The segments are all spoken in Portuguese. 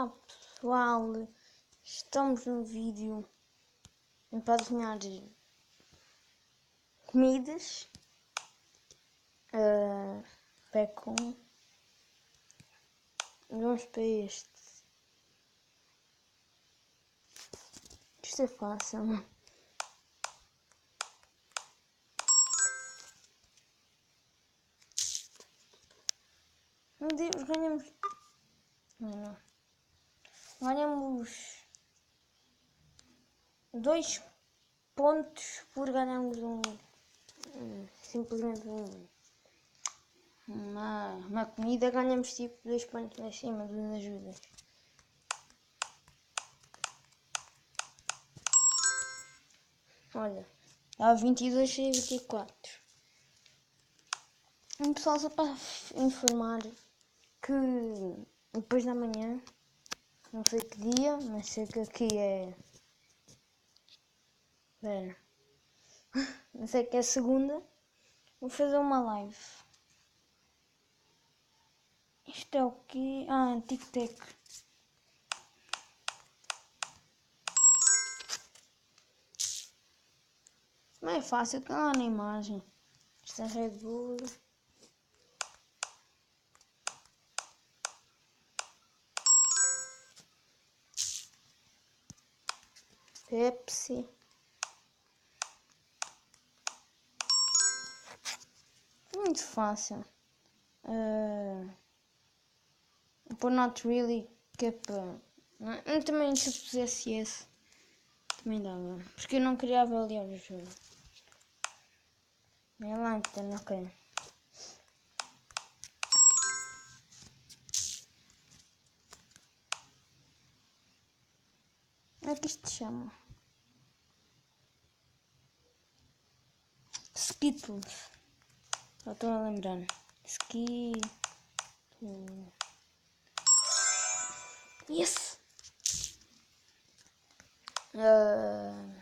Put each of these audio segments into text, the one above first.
Olá pessoal, estamos num vídeo para desenhar comidas, bacon, vamos para este. Isto é fácil. Meu Deus, ganhamos. Não. Ganhamos 2 pontos por ganharmos simplesmente uma comida. Ganhamos tipo 2 pontos acima das ajudas. Olha, há 22 e 24. E pessoal, só para informar que depois da manhã, não sei que dia, mas sei que aqui é. Espera. Não sei que é segunda. Vou fazer uma live. Isto é o quê? Tic-tac. Não é fácil, está lá na imagem. Isto é Red Bull. Pepsi. Muito fácil. Por not really, que é para. Também se pusesse esse, também dava. Porque eu não queria avaliar o jogo. É lá então, ok. Como é que isto se chama? Skittles. Só estou a lembrar. Skittles. Yes! Yeah.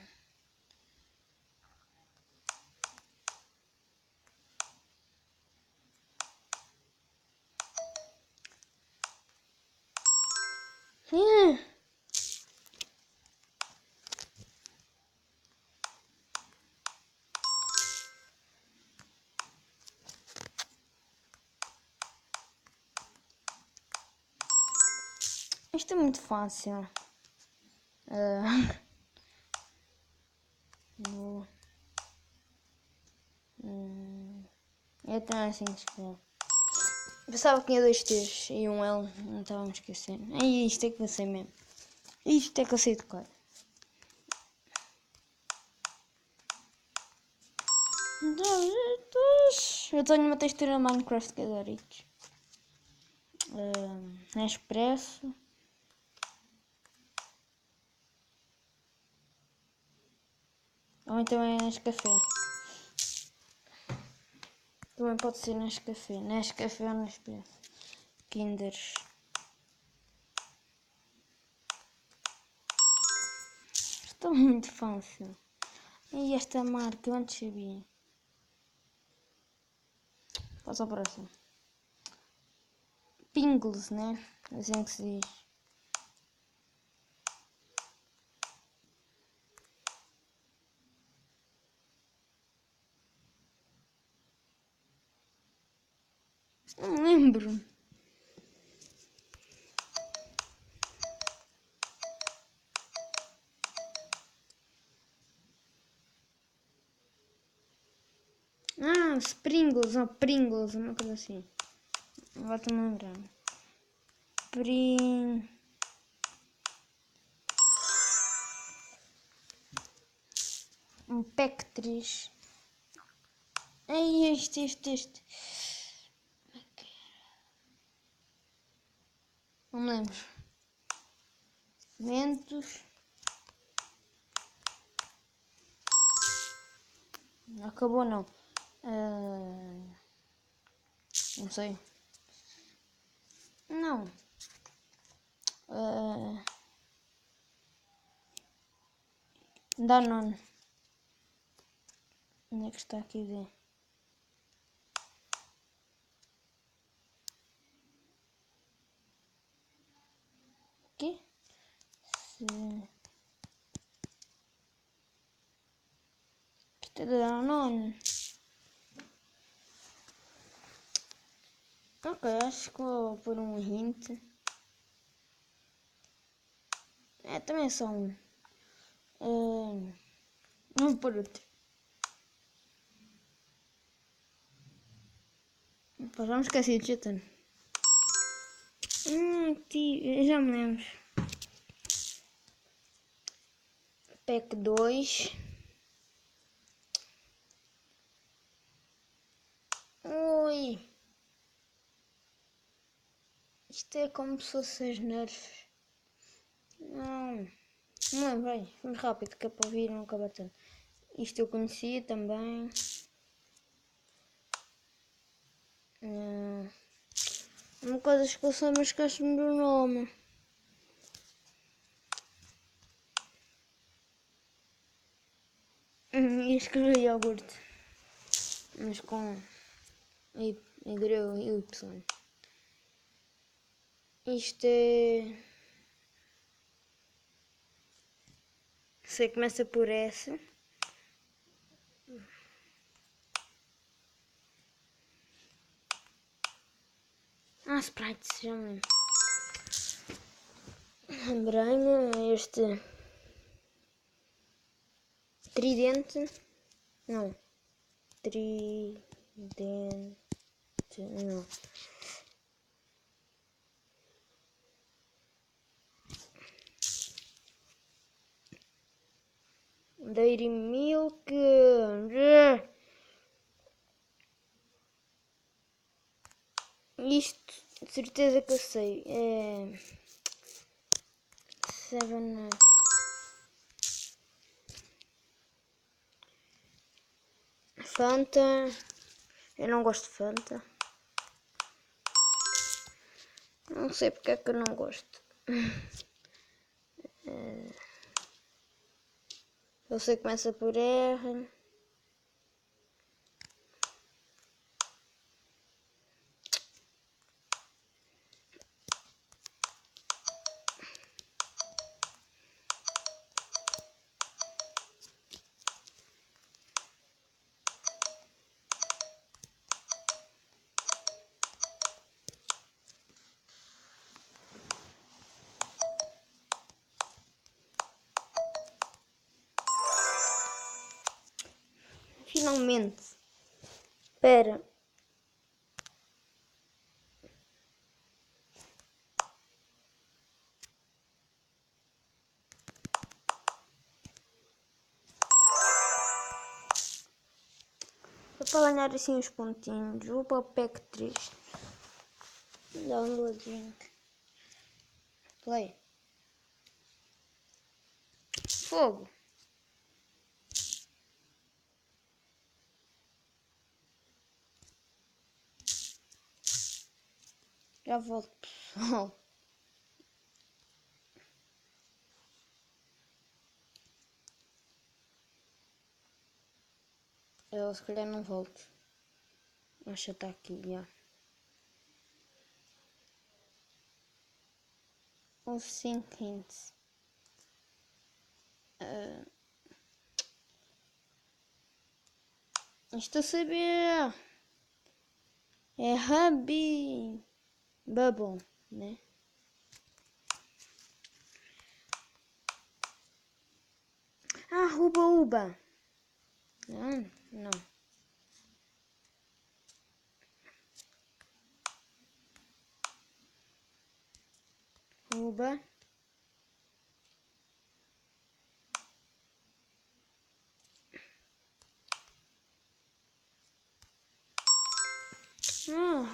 Isto é muito fácil. É também assim que se escreve. Pensava que tinha 2 T's e um L, não estava a me esquecer. E isto é que eu sei mesmo. Isto é que eu sei de cor. Eu tenho uma textura Minecraft que é Doritos. Nespresso. Ou então é Nescafé. Também pode ser Nescafé. Nescafé ou Nespresso. Kinders. Está muito fácil. E esta marca eu antes sabia. Passa ao próximo. Pringles, né? Assim que se diz. Não lembro. Pringles, ou Pringles, uma coisa assim. Agora estou-me a lembrar. Um Pectris. Ai, este. Não me lembro. Ventos. Acabou não. Não sei. Não. Danone. Onde é que está aqui ver? Isto é da Danone. Ok, acho que vou pôr um hint. É, também é só um. Vou pôr outro. Pá, já me esqueci de jeito. Já me lembro. Pack 2. Ui. Isto é como se fosse as nerfs. Não lembrei. Vamos rápido que é para ouvir não acaba tanto. Isto eu conhecia também. Uma coisa que eu sei, mas esqueço-me do nome. E escrevi iogurte. Mas com Y. Isto é... Sei que começa por S. Sprite, já me lembro. Lembrei-me, este... Tridente. Não. Tridente. Não. Dairy Milk. Isto, de certeza que eu sei. É... Seven... Fanta. Eu não gosto de Fanta. Não sei porque é que eu não gosto. Eu sei que começa por R. Finalmente. Espera. Para ganhar assim uns pontinhos. Vou para o pack 3. Downloading. Play. Fogo. Já volto, pessoal. Eu se calhar não volto. Acho que está aqui, já. Os 5 hints. Estou a saber. É Hubby Bubble, né? Ruba Uba. Não. Ruba.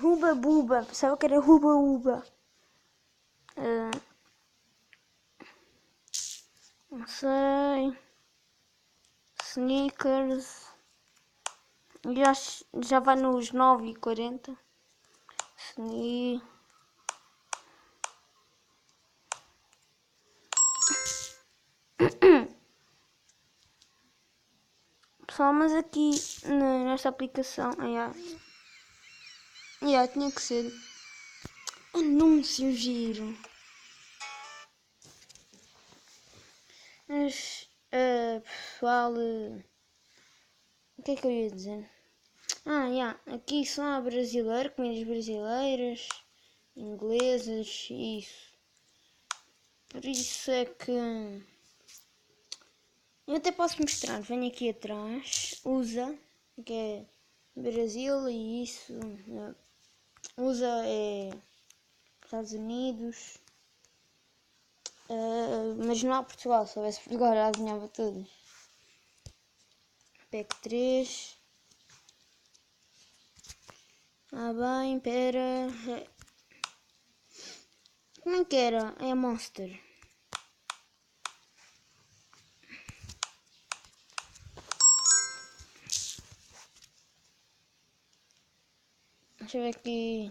Ruba Buba. Pensava que era Ruba Uba. Não sei. Sneakers. Já vai nos 9h40. Pessoal, mas aqui nesta aplicação tinha que ser anúncio giro. Mas, pessoal, o que é que eu ia dizer? Aqui só há brasileiro, comidas brasileiras, inglesas, isso. Por isso é que eu até posso mostrar, venho aqui atrás, USA, que é Brasil e isso, USA é Estados Unidos, mas não há Portugal, se houvesse Portugal já adivinhava tudo. PEC 3. Bem, pera. Como é que era? É a Monster. Deixa eu ver aqui.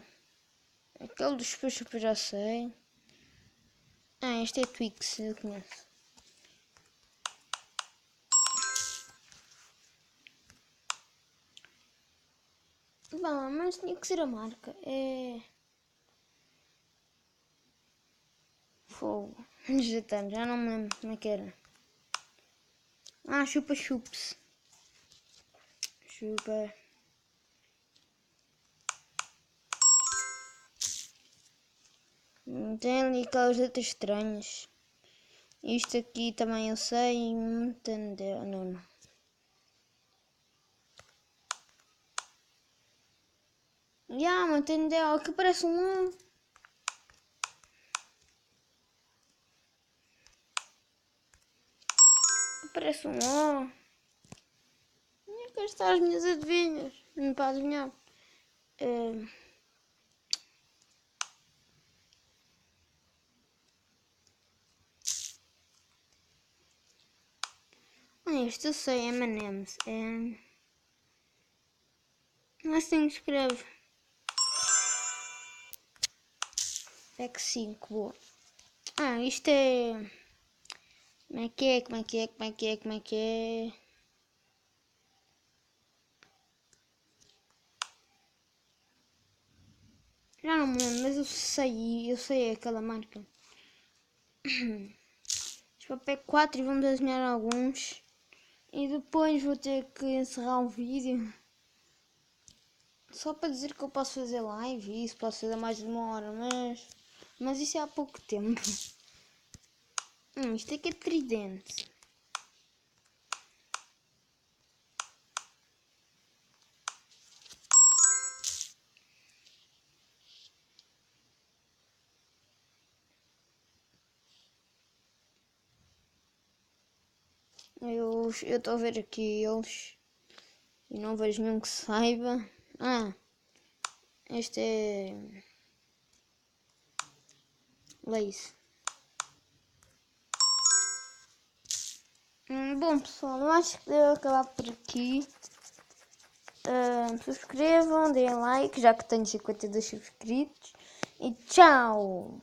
Aquele dos push-up eu já sei. Este é Twix, eu conheço. Bom, mas tinha que ser a marca. É. Fogo. Já não me lembro como é que era. Chupa chups. Chupa. Tem ali aquelas letras estranhas. Isto aqui também eu sei. Entendeu? Não. Entendeu? Aqui parece um. Parece um O. Eu quero estar as minhas adivinhas. Não para adivinhar. Isto eu sei, é M&M's. Assim escreve. PEC 5, boa. Isto é. Como é que é? Como é que é? Já não me lembro, mas eu sei aquela marca. Isto é PEC 4 e vamos desenhar alguns. E depois vou ter que encerrar o vídeo. Só para dizer que eu posso fazer live e isso, posso fazer mais de 1 hora, mas isso é há pouco tempo. Isto aqui é tridente. Eu estou a ver aqui eles e não vejo nenhum que saiba. Este é Lace. Bom pessoal, eu acho que devo acabar por aqui. Subscrevam, deem like, já que tenho 52 inscritos. E tchau!